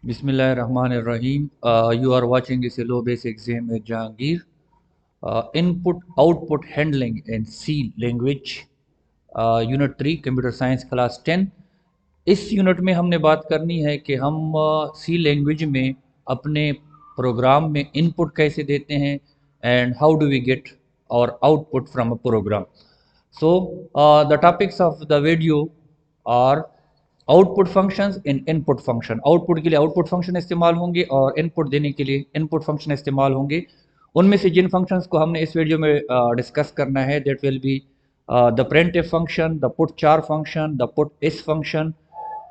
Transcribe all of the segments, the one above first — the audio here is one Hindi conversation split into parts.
Bismillahirrahmanirrahim. You are watching a low base exam with Jahangir. Input output handling in C language. Unit 3 computer science class 10। इस यूनिट में हमने बात करनी है कि हम सी लैंग्वेज में अपने प्रोग्राम में इनपुट कैसे देते हैं and how do we get our output from a program. So the topics of the video are output functions in input function. Output के लिए आउटपुट फंक्शन इस्तेमाल होंगे और इनपुट देने के लिए इनपुट फंक्शन इस्तेमाल होंगे। उनमें से जिन फंक्शंस को हमने इस वीडियो में डिस्कस करना है that will be the printf function, the put चार फंक्शन, द पुट इस फंक्शन।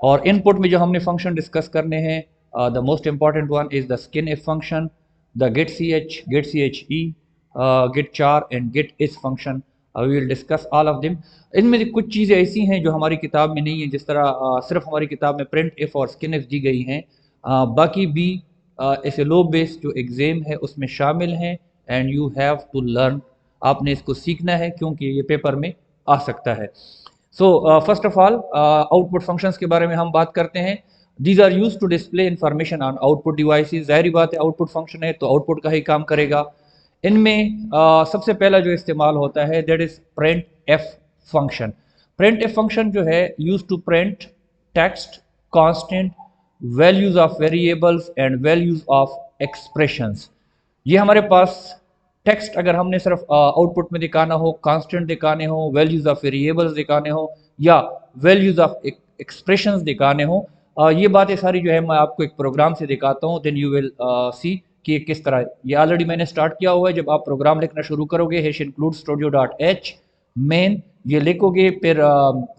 और इनपुट में जो हमने फंक्शन डिस्कस करने हैं the most important one is the scanf function, the get C H, get C H E, get char and gets function. We will discuss all of them. इनमें से कुछ चीज़ें ऐसी हैं जो हमारी किताब में नहीं है, जिस तरह सिर्फ हमारी किताब में प्रिंट इफ और स्किन इफ दी गई हैं, बाकी भी ऐसे लो बेस जो एग्ज़ाम है उसमें शामिल हैं and you have to learn. आपने इसको सीखना है क्योंकि ये पेपर में आ सकता है। So first of all output functions के बारे में हम बात करते हैं। These are use to display information on output devices. ज़ाहिर बात है आउटपुट फंक्शन है तो आउटपुट का ही काम करेगा। इनमें सबसे पहला जो इस्तेमाल होता है that is print F function. Print F function जो है use to print text, constant, values of variables and values of expressions. ये हमारे पास टेक्स्ट अगर हमने सिर्फ आउटपुट में दिखाना हो, कांस्टेंट दिखाने हो, वैल्यूज ऑफ वेरिएबल्स दिखाने हो या वैल्यूज ऑफ एक्सप्रेशंस दिखाने हो, ये बातें सारी जो है मैं आपको एक प्रोग्राम से दिखाता हूँ। देन यू विल सी कि ये किस तरह। ये ऑलरेडी मैंने स्टार्ट किया हुआ है। जब आप प्रोग्राम लिखना शुरू करोगे hash include studio dot H main ये लिखोगे, फिर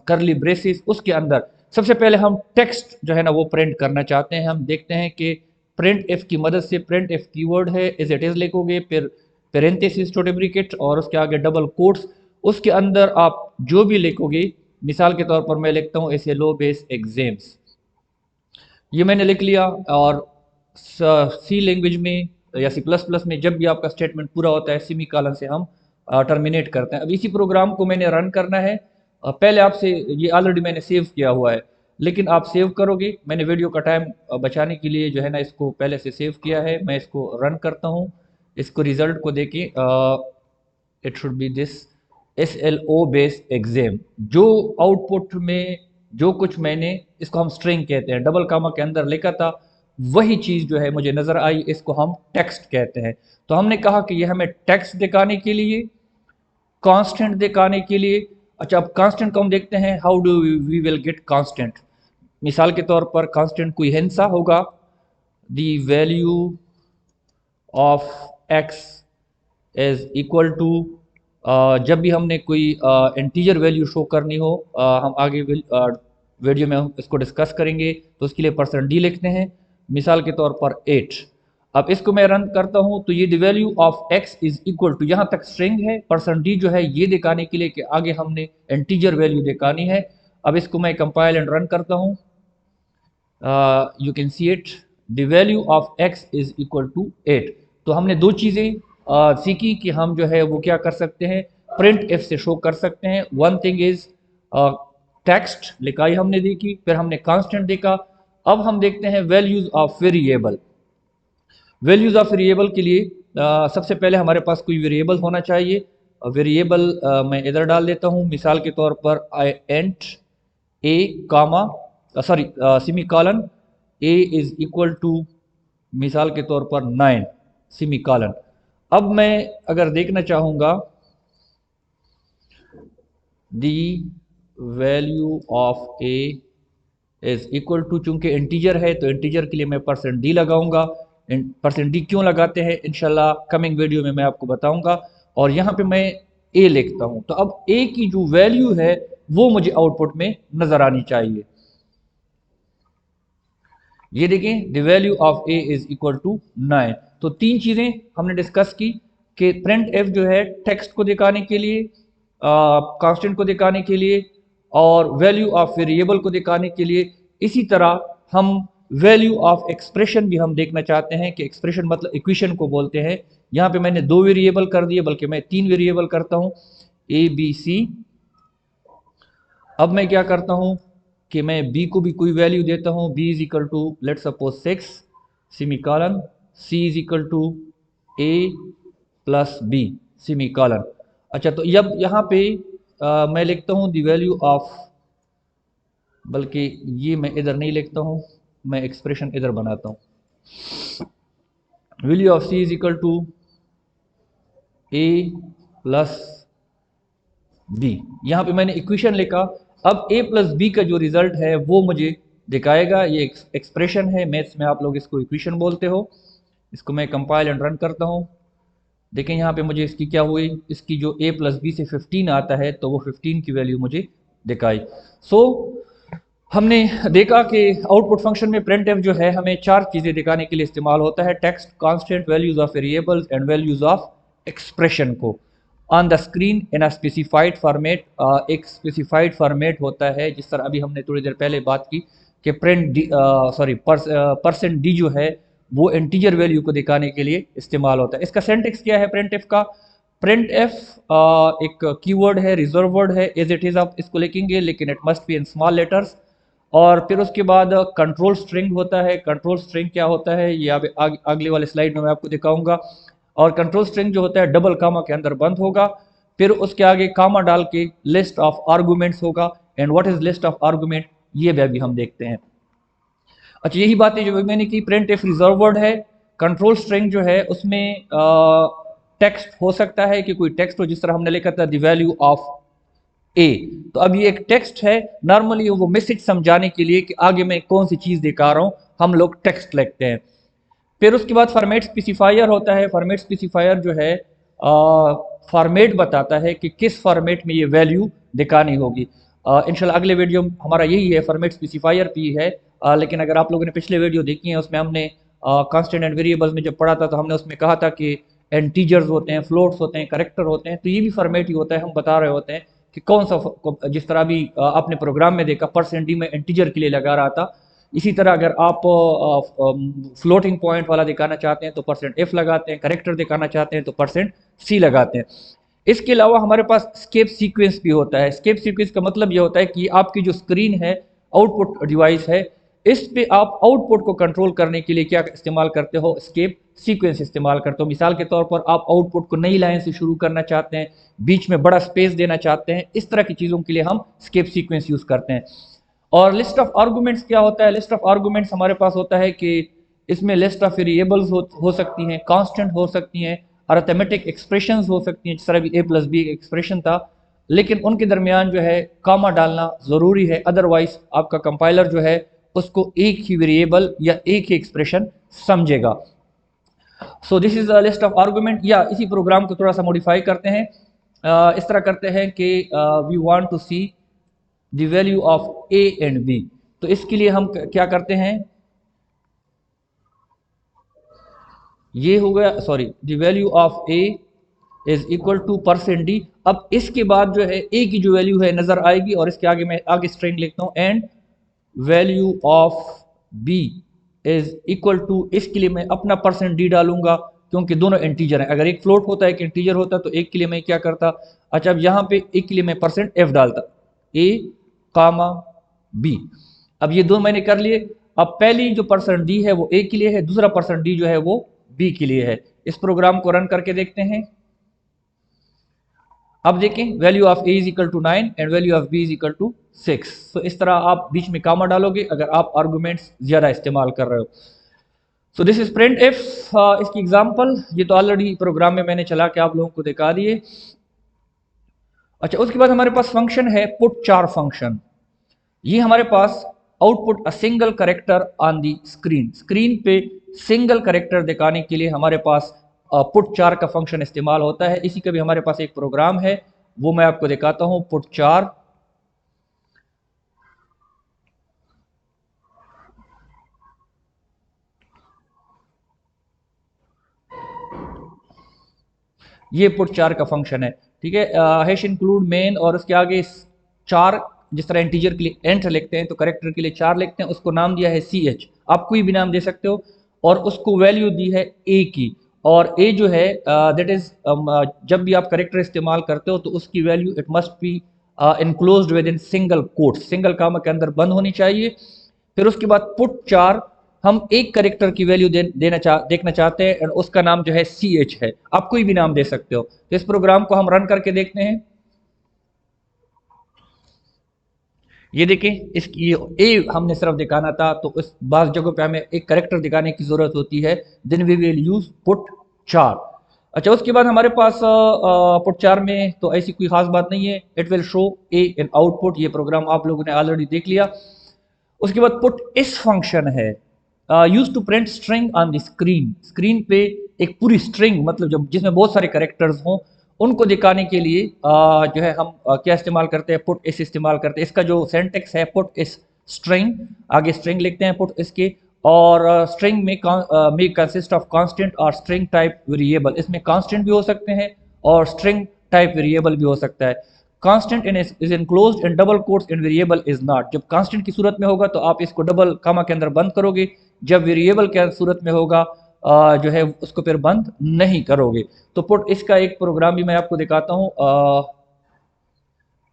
करली ब्रेसिस, उसके अंदर सबसे पहले हम टेक्स्ट जो है ना वो प्रिंट करना चाहते हैं। हम देखते हैं कि प्रिंट एफ की मदद से प्रिंट एफ कीवर्ड है एज इट इज़ लिखोगे, फिर पेरेंथेसिस छोटे ब्रैकेट और उसके आगे डबल कोट्स, उसके अंदर आप जो भी लिखोगे, मिसाल के तौर पर मैं लिखता हूँ ऐसे लो बेस एग्जाम्स, ये मैंने लिख लिया। और सी लैंग्वेज में या सी प्लस प्लस में जब भी आपका स्टेटमेंट पूरा होता है सेमी कॉलन से हम टर्मिनेट करते हैं। अब इसी प्रोग्राम को मैंने रन करना है। पहले आपसे ये ऑलरेडी मैंने सेव किया हुआ है, लेकिन आप सेव करोगे, मैंने वीडियो का टाइम बचाने के लिए जो है ना इसको पहले से सेव किया है। मैं इसको रन करता हूँ, इसको रिजल्ट को देखें। It should be this SLO base exam. जो आउटपुट में जो कुछ मैंने, इसको हम स्ट्रिंग कहते हैं, डबल कामा के अंदर लिखा था वही चीज़ जो है मुझे नज़र आई, इसको हम टेक्स्ट कहते हैं। तो हमने कहा कि ये हमें टेक्स्ट दिखाने के लिए, कांस्टेंट दिखाने के लिए। अच्छा, अब कांस्टेंट को हम देखते हैं, how do we will get constant. मिसाल के तौर पर कांस्टेंट कोई हिंसा होगा, the value of X is equal to, जब भी हमने कोई इंटीजर वैल्यू शो करनी हो, हम आगे वीडियो में हम इसको डिस्कस करेंगे, तो उसके लिए %d लिखते हैं। मिसाल के तौर पर 8। अब इसको मैं रन करता हूं तो ये the value of x is equal to, यहाँ तक स्ट्रिंग है, %d जो है ये दिखाने के लिए कि आगे हमने इंटीजर वैल्यू दिखानी है। अब इसको मैं कंपाइल एंड रन करता हूँ। You can see it, the value of x is equal to 8। तो हमने दो चीज़ें सीखी कि हम जो है वो क्या कर सकते हैं, प्रिंट एफ से शो कर सकते हैं। वन थिंग इज टेक्स्ट लिखाई हमने देखी, फिर हमने कांस्टेंट देखा। अब हम देखते हैं values of variable. Values of variable के लिए सबसे पहले हमारे पास कोई वेरिएबल होना चाहिए। वेरिएबल मैं इधर डाल देता हूँ, मिसाल के तौर पर int a comma sorry semicolon a is equal to, मिसाल के तौर पर 9 सेमी कॉलन। अब मैं अगर देखना चाहूँगा the value of A is equal to, चूंकि इंटीजर है तो इंटीजर के लिए मैं %d लगाऊंगा। %d क्यों लगाते हैं इंशाल्लाह कमिंग वीडियो में मैं आपको बताऊंगा। और यहाँ पे मैं a लिखता हूँ, तो अब a की जो वैल्यू है वो मुझे आउटपुट में नजर आनी चाहिए। ये देखें, the value of a is equal to 9। तो तीन चीज़ें हमने डिस्कस की कि प्रिंट एफ जो है टेक्स्ट को दिखाने के लिए, कांस्टेंट को दिखाने के लिए और वैल्यू ऑफ वेरिएबल को दिखाने के लिए। इसी तरह हम वैल्यू ऑफ एक्सप्रेशन भी हम देखना चाहते हैं कि एक्सप्रेशन मतलब इक्वेशन को बोलते हैं। यहाँ पे मैंने 2 वेरिएबल कर दिए, बल्कि मैं 3 वेरिएबल करता हूँ, A B C। अब मैं क्या करता हूँ, कि मैं b को भी कोई वैल्यू देता हूँ, b is equal to let suppose 6 semicolon, c is equal to a plus b semicolon. अच्छा, तो अब यहाँ पे मैं लिखता हूँ द वैल्यू ऑफ, बल्कि ये मैं इधर नहीं लिखता हूँ, मैं एक्सप्रेशन इधर बनाता हूँ, value of c is equal to a plus b। यहाँ पे मैंने इक्वेशन लिखा। अब a प्लस बी का जो रिजल्ट है वो मुझे दिखाएगा। ये एक्सप्रेशन है, मैथ्स में आप लोग इसको इक्वेशन बोलते हो। इसको मैं कंपाइल एंड रन करता हूँ। देखें यहाँ पे मुझे इसकी क्या हुई, इसकी जो a प्लस बी से 15 आता है तो वो 15 की वैल्यू मुझे दिखाई। सो हमने देखा कि आउटपुट फंक्शन में प्रिंट एफ जो है हमें चार चीज़ें दिखाने के लिए इस्तेमाल होता है: text, constant, values of variables and values of expression को on the screen in a specified format. एक स्पेसिफाइड फॉर्मेट होता है, जिस तरह अभी हमने थोड़ी देर पहले बात की कि परसेंट डी जो है वो इंटीजर वैल्यू को दिखाने के लिए इस्तेमाल होता है। इसका सिंटैक्स क्या है प्रिंट एफ का? प्रिंट एफ एक कीवर्ड है, रिजर्व वर्ड है, एज इट इज़ आप इसको लिखेंगे, लेकिन it must be in small letters. और फिर उसके बाद कंट्रोल स्ट्रिंग होता है। कंट्रोल स्ट्रिंग क्या होता है ये अगले वाले स्लाइड में मैं आपको दिखाऊंगा। और कंट्रोल स्ट्रिंग जो होता है डबल कामा के अंदर बंद होगा, फिर उसके आगे कामा डाल के लिस्ट ऑफ आर्गूमेंट्स होगा। And what is list of argument, ये भी अभी हम देखते हैं। अच्छा, यही बातें जो मैंने की, प्रिंट एफ रिजर्व वर्ड है। कंट्रोल स्ट्रिंग जो है उसमें टेक्स्ट हो सकता है कि कोई टेक्स्ट हो, जिस तरह हमने लिखा था द वैल्यू ऑफ ए। तो अब ये एक टेक्स्ट है। नॉर्मली वो मैसेज समझाने के लिए कि आगे मैं कौन सी चीज़ दिखा रहा हूँ, हम लोग टेक्स्ट लिखते हैं। फिर उसके बाद फॉर्मेट स्पेसिफायर होता है। फॉर्मेट स्पेसिफायर जो है फॉर्मेट बताता है कि किस फॉर्मेट में ये वैल्यू दिखानी होगी। इंशाल्लाह अगले वीडियो हमारा यही है, फॉर्मेट स्पेसिफायर भी है। लेकिन अगर आप लोगों ने पिछले वीडियो देखी है उसमें हमने कांस्टेंट एंड वेरिएबल्स में जब पढ़ा था तो हमने उसमें कहा था कि इंटीजर्स होते हैं, फ्लोट्स होते हैं, करेक्टर होते हैं। तो ये भी फॉर्मेट ही होता है, हम बता रहे होते हैं कि कौन सा, जिस तरह भी आपने प्रोग्राम में देखा परसेंट डी में इंटीजर के लिए लगा रहा था, इसी तरह अगर आप फ्लोटिंग पॉइंट वाला दिखाना चाहते हैं तो परसेंट एफ लगाते हैं, करेक्टर दिखाना चाहते हैं तो परसेंट सी लगाते हैं। इसके अलावा हमारे पास स्केप सीक्वेंस भी होता है। स्केप सीक्वेंस का मतलब ये होता है कि आपकी जो स्क्रीन है, आउटपुट डिवाइस है, इस पे आप आउटपुट को कंट्रोल करने के लिए क्या इस्तेमाल करते हो? स्केप सीक्वेंस इस्तेमाल करते हो। मिसाल के तौर पर आप आउटपुट को नई लाइन से शुरू करना चाहते हैं, बीच में बड़ा स्पेस देना चाहते हैं, इस तरह की चीज़ों के लिए हम स्केप सीक्वेंस यूज़ करते हैं। और लिस्ट ऑफ आर्गूमेंट्स क्या होता है? लिस्ट ऑफ आर्गूमेंट्स हमारे पास होता है कि इसमें लिस्ट ऑफ वेरिएबल्स हो सकती हैं, कांस्टेंट हो सकती हैं, अरिथमेटिक एक्सप्रेशंस हो सकती हैं, जिस तरह भी ए प्लस बी एक्सप्रेशन था, लेकिन उनके दरमियान जो है कामा डालना ज़रूरी है, अदरवाइज आपका कंपाइलर जो है उसको एक ही वेरिएबल या एक ही एक्सप्रेशन समझेगा। सो this is a list of argument. या इसी प्रोग्राम को थोड़ा सा मॉडिफाई करते हैं, इस तरह करते हैं कि we want to see the value of A and B. तो इसके लिए हम क्या करते हैं, ये हो गया, sorry, the value of A is equal two percent D. अब इसके बाद जो है ए की जो वैल्यू है नजर आएगी, और इसके आगे मैं आगे स्ट्रिंग लिखता हूं, and value of B is equal to, इसके लिए मैं अपना परसेंट डी डालूंगा क्योंकि दोनों इंटीजर हैं। अगर एक फ्लोट होता है, एक इंटीजर होता, तो एक के लिए मैं क्या करता, अच्छा अब यहाँ पे एक के लिए मैं परसेंट एफ डालता, ए कामा बी। अब ये दो मैंने कर लिए। अब पहली जो परसेंट डी है वो ए के लिए है, दूसरा परसेंट डी जो है वो बी के लिए है। इस प्रोग्राम को रन करके देखते हैं। अब देखें, value of A is equal to 9 and value of B is equal to 6। तो इस तरह आप बीच में कामा डालोगे अगर आप आर्गुमेंट्स ज्यादा इस्तेमाल कर रहे हो। सो दिस इज प्रिंट इफ। इसकी एग्जांपल ये तो ऑलरेडी प्रोग्राम में मैंने चला के आप लोगों को दिखा दिए। अच्छा, उसके बाद हमारे पास फंक्शन है पुट चार फंक्शन। ये हमारे पास output a single character on the screen, screen पे सिंगल करेक्टर दिखाने के लिए हमारे पास पुट चार का फंक्शन इस्तेमाल होता है। इसी का भी हमारे पास एक प्रोग्राम है, वो मैं आपको दिखाता हूं। पुट चार, ये पुट चार का फंक्शन है, ठीक है। हैश इंक्लूड मेन, और उसके आगे चार, जिस तरह इंटीजर के लिए एंट लिखते हैं तो करेक्टर के लिए चार लिखते हैं, उसको नाम दिया है सी एच, आप कोई भी नाम दे सकते हो, और उसको वैल्यू दी है ए की। और ए जो है दैट इज जब भी आप करेक्टर इस्तेमाल करते हो तो उसकी value it must be enclosed within single quote, single comma के अंदर बंद होनी चाहिए। फिर उसके बाद पुट 4, हम एक करेक्टर की वैल्यू देखना चाहते हैं और उसका नाम जो है CH है, आप कोई भी नाम दे सकते हो। तो इस प्रोग्राम को हम रन करके देखते हैं। ये देखें, इसकी ए हमने सिर्फ दिखाना था, तो इस बात जगह पे हमें एक करेक्टर दिखाने की जरूरत होती है, then we will use put 4। अच्छा, उसके बाद हमारे पास पुट 4 में तो ऐसी कोई खास बात नहीं है, it will show A in output, ये प्रोग्राम आप लोगों ने ऑलरेडी देख लिया। उसके बाद पुट इस फंक्शन है use to print string on the screen, screen पे एक पूरी स्ट्रिंग, मतलब जब जिसमें बहुत सारे करेक्टर्स हों उनको दिखाने के लिए जो है हम क्या इस्तेमाल करते हैं, पुट इस इस्तेमाल करते हैं। इसका जो सेंटेक्स है पुट इस स्ट्रिंग, आगे स्ट्रिंग लिखते हैं पुट इसके, और स्ट्रिंग में कंसिस्ट ऑफ कांस्टेंट और स्ट्रिंग टाइप वेरिएबल, इसमें कांस्टेंट भी हो सकते हैं और स्ट्रिंग टाइप वेरिएबल भी हो सकता है। Constant is enclosed in double quotes in variable is not, जब कांस्टेंट की सूरत में होगा तो आप इसको डबल कामा के अंदर बंद करोगे, जब वेरिएबल के सूरत में होगा जो है उसको फिर बंद नहीं करोगे। तो पुट इसका एक प्रोग्राम भी मैं आपको दिखाता हूं,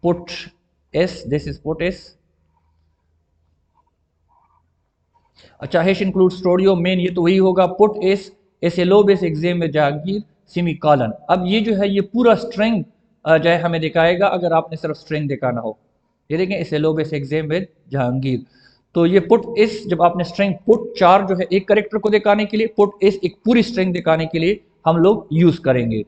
put S, this is put S. अच्छा, हैश इंक्लूड स्टूडियो मेन, ये तो वही होगा, put S S A low base exam में जहांगीर सेमी कॉलन। अब ये जो है ये पूरा स्ट्रिंग जो है हमें दिखाएगा अगर आपने सिर्फ स्ट्रिंग दिखाना हो। ये देखें, S A low base exam में जहांगीर, तो ये पुट इस, जब आपने स्ट्रिंग पुट 4 जो है एक करेक्टर को दिखाने के लिए, पुट इस एक पूरी स्ट्रिंग दिखाने के लिए हम लोग यूज करेंगे।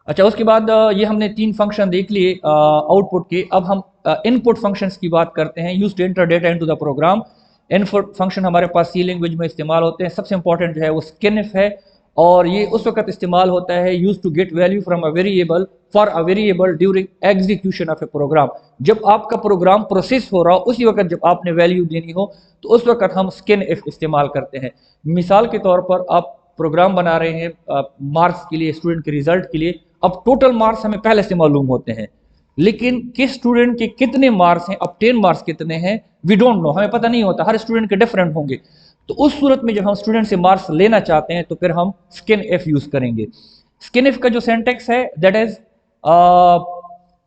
अच्छा, उसके बाद ये हमने 3 फंक्शन देख लिए आउटपुट के। अब हम इनपुट फंक्शंस की बात करते हैं, used to enter data into the program. Input function हमारे पास सी लैंग्वेज में इस्तेमाल होते हैं, सबसे इंपॉर्टेंट जो है वो स्कैनफ है, और ये उस वक्त इस्तेमाल होता है use to get value from a variable for a variable during execution of a program. जब आपका प्रोग्राम प्रोसेस हो रहा हो उसी वक्त जब आपने वैल्यू देनी हो तो उस वक्त हम स्कैनफ इस्तेमाल करते हैं। मिसाल के तौर पर आप प्रोग्राम बना रहे हैं मार्क्स के लिए, स्टूडेंट के रिजल्ट के लिए, अब टोटल मार्क्स हमें पहले से मालूम होते हैं, लेकिन किस स्टूडेंट के कितने मार्क्स हैं, अब 10 मार्क्स कितने हैं, वी डोंट नो, हमें पता नहीं होता, हर स्टूडेंट के डिफरेंट होंगे। तो उस सूरत में जब हम स्टूडेंट से मार्क्स लेना चाहते हैं तो फिर हम स्कैनफ यूज करेंगे। स्कैनफ का जो सिंटैक्स है that is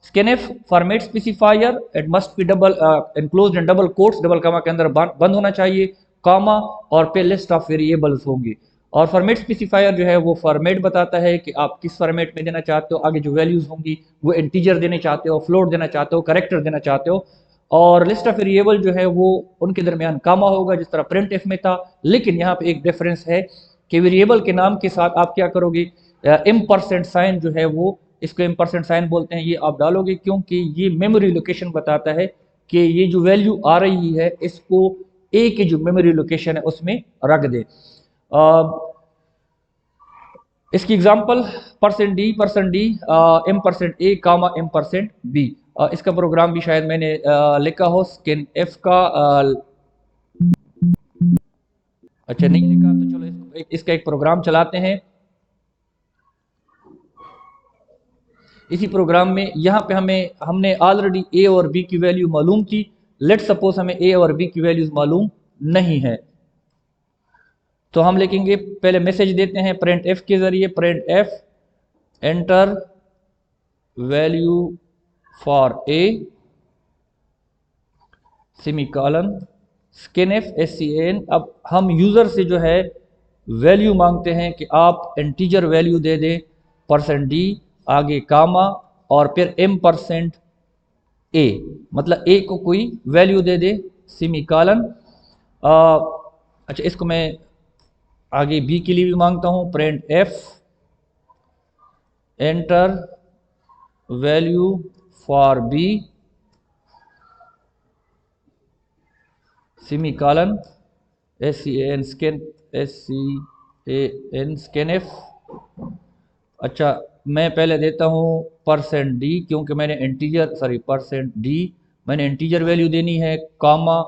scanf format specifier, it must be double enclosed in double quotes, double comma के अंदर बंद होना चाहिए, कामा, और पे लिस्ट ऑफ वेरिएबल्स होंगे। और फॉर्मेट स्पेसिफायर जो है वो फॉर्मेट बताता है कि आप किस फॉर्मेट में देना चाहते हो, आगे जो वैल्यूज होंगी वो इंटीजर देना चाहते हो, फ्लोट देना चाहते हो, करेक्टर देना चाहते हो। और लिस्ट ऑफ वेरिएबल जो है वो उनके दरमियान कामा होगा जिस तरह प्रिंट एफ में था, लेकिन यहाँ पे एक डिफरेंस है कि वेरिएबल के नाम के साथ आप क्या करोगे, इम्परसेंट साइन जो है वो, इसको इम्परसेंट साइन बोलते हैं, ये आप डालोगे क्योंकि ये मेमोरी लोकेशन बताता है कि ये जो वैल्यू आ रही है इसको ए की जो मेमोरी लोकेशन है उसमें रख दे। इसकी example %d %d $m%a, $m%b। इसका प्रोग्राम भी शायद मैंने लिखा हो, स्किन एफ का अच्छा नहीं लिखा, तो चलो इसका एक प्रोग्राम चलाते हैं। इसी प्रोग्राम में यहाँ पे हमने ऑलरेडी ए और बी की वैल्यू मालूम थी, लेट सपोज हमें ए और बी की वैल्यूज मालूम नहीं है, तो हम लिखेंगे, पहले मैसेज देते हैं प्रिंट एफ के जरिए, print F enter value for a semicolon scanf SCN। अब हम यूज़र से जो है वैल्यू मांगते हैं कि आप इंटीजर वैल्यू दे दें, %d आगे कामा और फिर $m%a, मतलब a को कोई वैल्यू दे दे सेमीकोलन। अच्छा, इसको मैं आगे b के लिए भी मांगता हूँ, print F enter value for b semicolon SCN scanf. अच्छा, मैं पहले देता हूँ %d क्योंकि मैंने %d मैंने इंटीजर वैल्यू देनी है, कामा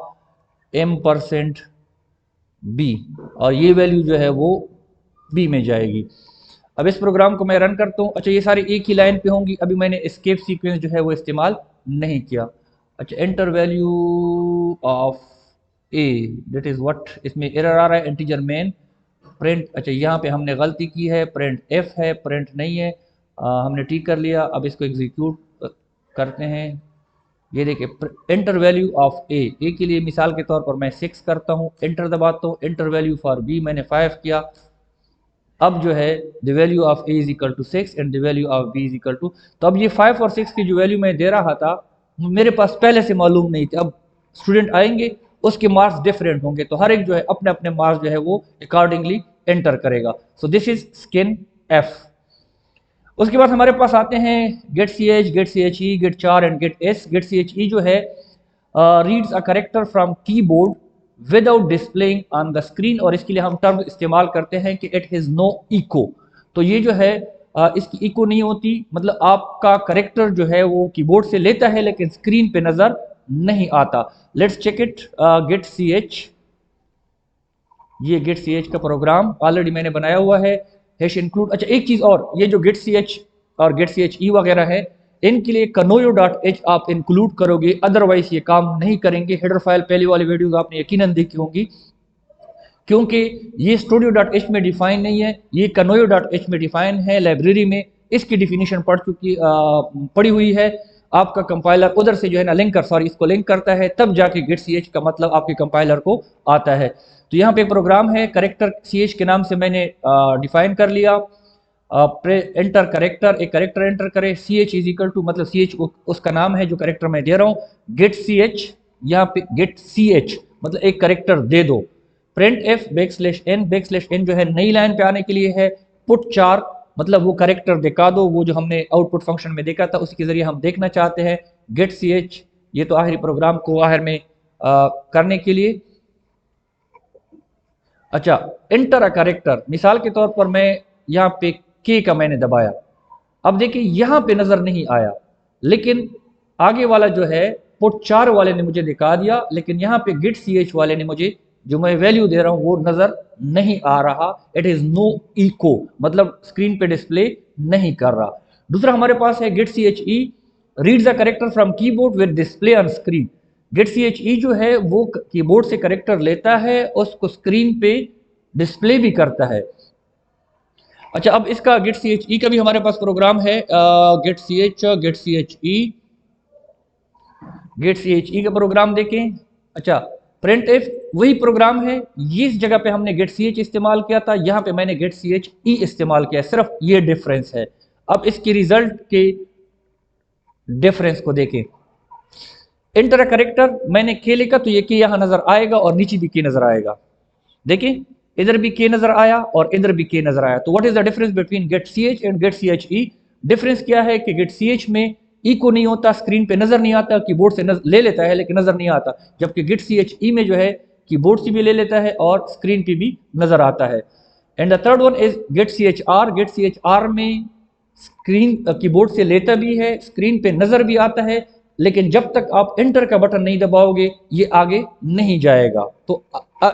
$m%b, और ये वैल्यू जो है वो b में जाएगी। अब इस प्रोग्राम को मैं रन करता हूँ। अच्छा, ये सारी एक ही लाइन पे होंगी, अभी मैंने एस्केप सीक्वेंस जो है वो इस्तेमाल नहीं किया। अच्छा, enter value of A, that is what, इसमें एरर आ रहा है, इंटीजर मेन प्रिंट। अच्छा, यहाँ पे हमने गलती की है, प्रिंट एफ है, प्रिंट नहीं है, हमने ठीक कर लिया। अब इसको एग्जीक्यूट करते हैं। ये देखिए एंटर वैल्यू ऑफ ए के लिए मिसाल के तौर पर मैं 6 करता हूँ, एंटर दबाता हूँ। एंटर वैल्यू फॉर बी मैंने 5 किया। अब जो है the value of A is equal to 6 and the value of B is equal to, तो अब ये 5 और 6 की जो वैल्यू मैं दे रहा था मेरे पास पहले से मालूम नहीं थी। अब स्टूडेंट आएंगे उसके मार्क्स डिफरेंट होंगे, तो हर एक जो है अपने अपने मार्क्स जो है वो अकॉर्डिंगली एंटर करेगा। So this is scanf. उसके बाद हमारे पास आते हैं get C H, get C H E, get char and get S. Get C H E जो है reads a character from keyboard without displaying on the screen, और इसके लिए हम टर्म इस्तेमाल करते हैं कि इट हैज नो इको। तो ये जो है इसकी इको नहीं होती, मतलब आपका करेक्टर जो है वो कीबोर्ड से लेता है लेकिन स्क्रीन पे नजर नहीं आता। Let's check it. Get C H, ये गेट सी एच का प्रोग्राम ऑलरेडी मैंने बनाया हुआ है। हैश इंक्लूड, अच्छा एक चीज और, ये जो गेट सी एच और गेट सी एच ई वगैरह है इनके लिए कनोयो डॉट एच आप इंक्लूड करोगे, अदरवाइज ये काम नहीं करेंगे। हेडर फाइल पहले वाली वीडियोस आपने यकीनन देखी होंगी, क्योंकि ये स्टूडियो डॉट एच में डिफाइन नहीं है, ये कनोयो डॉट एच में डिफाइन है। लाइब्रेरी में इसकी डिफिनीशन पड़ी हुई है। आपका कंपाइलर उधर से जो है ना लिंकर, सॉरी इसको लिंक करता है, तब जाके गेट सी एच का मतलब आपके कंपाइलर को आता है। तो यहाँ पे एक प्रोग्राम है करेक्टर सी एच के नाम से मैंने डिफाइन कर लिया। एंटर करेक्टर, एक करेक्टर एंटर करे, C H is equal to, मतलब सी एच उसका नाम है जो करेक्टर मैं दे रहा हूँ। गेट सी एच, यहाँ पे गेट सी एच मतलब एक करेक्टर दे दो। Print F backslash N जो है नई लाइन पे आने के लिए है। पुट 4 मतलब वो करेक्टर दिखा दो, वो जो हमने आउटपुट फंक्शन में देखा था उसके जरिए हम देखना चाहते हैं। गेट सी एच, ये तो आखिरी प्रोग्राम को आखिर में करने के लिए। अच्छा, एंटर अ करेक्टर, मिसाल के तौर पर मैं यहाँ पे के का मैंने दबाया, अब देखिए यहाँ पे नजर नहीं आया, लेकिन आगे वाला जो है पुट 4 वाले ने मुझे दिखा दिया, लेकिन यहाँ पे गेट सी एच वाले ने मुझे जो मैं वैल्यू दे रहा हूँ वो नजर नहीं आ रहा। इट इज नो इको, मतलब स्क्रीन पे डिस्प्ले नहीं कर रहा। दूसरा हमारे पास है get C H E, reads the character from keyboard with display on screen. Get C H E जो है वो कीबोर्ड से करेक्टर लेता है, उसको स्क्रीन पे डिस्प्ले भी करता है। अच्छा, अब इसका गेट सी एच ई का भी हमारे पास प्रोग्राम है। Get C H, get C H E, get C H E का प्रोग्राम देखें। अच्छा, प्रिंट एफ वही प्रोग्राम है, ये इस जगह पे हमने गेट सी एच इस्तेमाल किया था, यहाँ पे मैंने गेट सी एच ई इस्तेमाल किया, सिर्फ ये डिफरेंस है। अब इसके रिजल्ट के डिफरेंस को देखें। इंटर करेक्टर मैंने के लिखा तो ये के यहाँ नजर आएगा और नीचे भी के नजर आएगा। देखिए इधर भी के नजर आया और इधर भी के नजर आया। तो what is the difference between get C H and get C H E? Difference क्या है कि गेट सी एच में ई को नहीं होता, स्क्रीन पे नजर नहीं आता, कीबोर्ड से ले लेता है लेकिन नजर नहीं आता, जबकि गेट सी एच ई में जो है कीबोर्ड से भी ले लेता है और स्क्रीन पे भी नजर आता है। And the third one is get C H R. Get C H R में स्क्रीन कीबोर्ड से लेता भी है, स्क्रीन पे नजर भी आता है, लेकिन जब तक आप एंटर का बटन नहीं दबाओगे ये आगे नहीं जाएगा। तो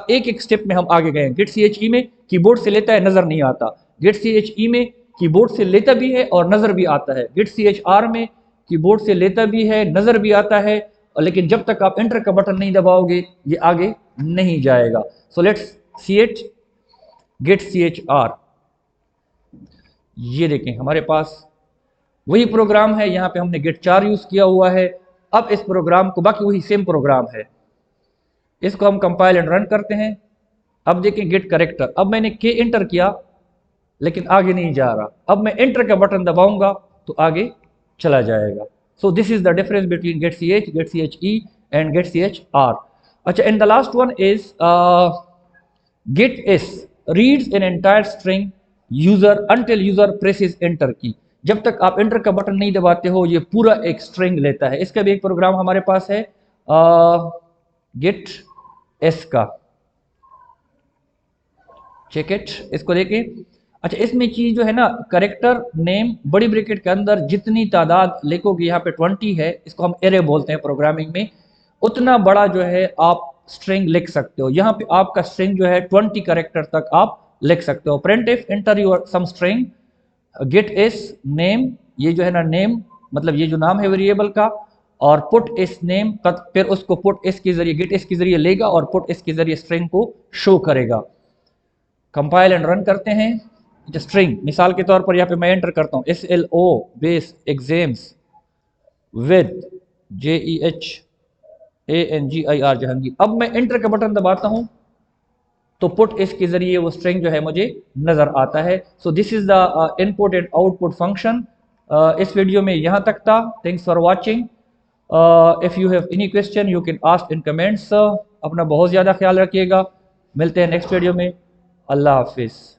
एक एक स्टेप में हम आगे गए। गेट सी एच ई में कीबोर्ड से लेता है, नजर नहीं आता। गेट सी एच ई में कीबोर्ड से लेता भी है और नजर भी आता है। गेट सी एच आर में कीबोर्ड से लेता भी है, नजर भी आता है, लेकिन जब तक आप एंटर का बटन नहीं दबाओगे ये आगे नहीं जाएगा। So let's see it, get C H R. ये देखें हमारे पास वही प्रोग्राम है, यहाँ पे हमने गेट 4 यूज किया हुआ है। अब इस प्रोग्राम को, बाकी वही सेम प्रोग्राम है, इसको हम कंपाइल एंड रन करते हैं। अब देखें गेट करेक्टर, अब मैंने के एंटर किया लेकिन आगे नहीं जा रहा, अब मैं एंटर का बटन दबाऊंगा तो आगे चला जाएगा। So this is the difference between get C H E and get C H R. अच्छा, and the last one is get S, reads an entire string user until user presses enter key. जब तक आप एंटर का बटन नहीं दबाते हो ये पूरा एक स्ट्रिंग लेता है। इसका भी एक प्रोग्राम हमारे पास है गेट एस का, चेक इट, इसको देखें। अच्छा, इसमें चीज जो है ना, करेक्टर नेम बड़ी ब्रैकेट के अंदर जितनी तादाद लिखोगे, यहाँ पे 20 है, इसको हम एरे बोलते हैं प्रोग्रामिंग में, उतना बड़ा जो है आप स्ट्रिंग लिख सकते हो। यहाँ पे आपका स्ट्रिंग जो है 20 करेक्टर तक आप लिख सकते हो। Print F enter your some string, get S name, ये जो है ना नेम मतलब ये जो नाम है वेरिएबल का, और पुट एस नेम, फिर उसको पुट एस के जरिए, गेट एस के जरिए लेगा और पुट एस के जरिए स्ट्रिंग को शो करेगा। कंपाइल एंड रन करते हैं। स्ट्रिंग मिसाल के तौर पर यहाँ पे मैं एंटर करता हूँ SLO base exams, with, JEHANGIR, Jahangir. अब मैं इंटर का बटन दबाता हूं तो पुट इस के जरिए वो स्ट्रिंग जो है मुझे नजर आता है। सो this is the input and output function. इस वीडियो में यहाँ तक था। Thanks for watching. If you have any question you can ask in comments. अपना बहुत ज़्यादा ख्याल रखिएगा। मिलते हैं नेक्स्ट वीडियो में। अल्लाह हाफिज़।